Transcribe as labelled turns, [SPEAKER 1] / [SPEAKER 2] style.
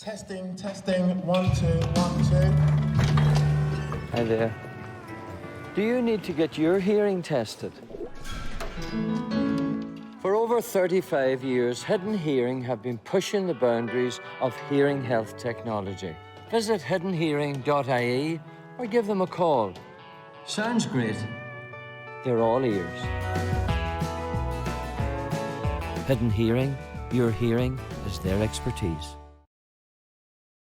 [SPEAKER 1] Testing, testing, 1, 2, 1, 2.
[SPEAKER 2] Hi there. Do you need to get your hearing tested? For over 35 years, Hidden Hearing have been pushing the boundaries of hearing health technology. Visit hiddenhearing.ie or give them a call. Sounds great. They're all ears. Hidden Hearing, your hearing is their expertise.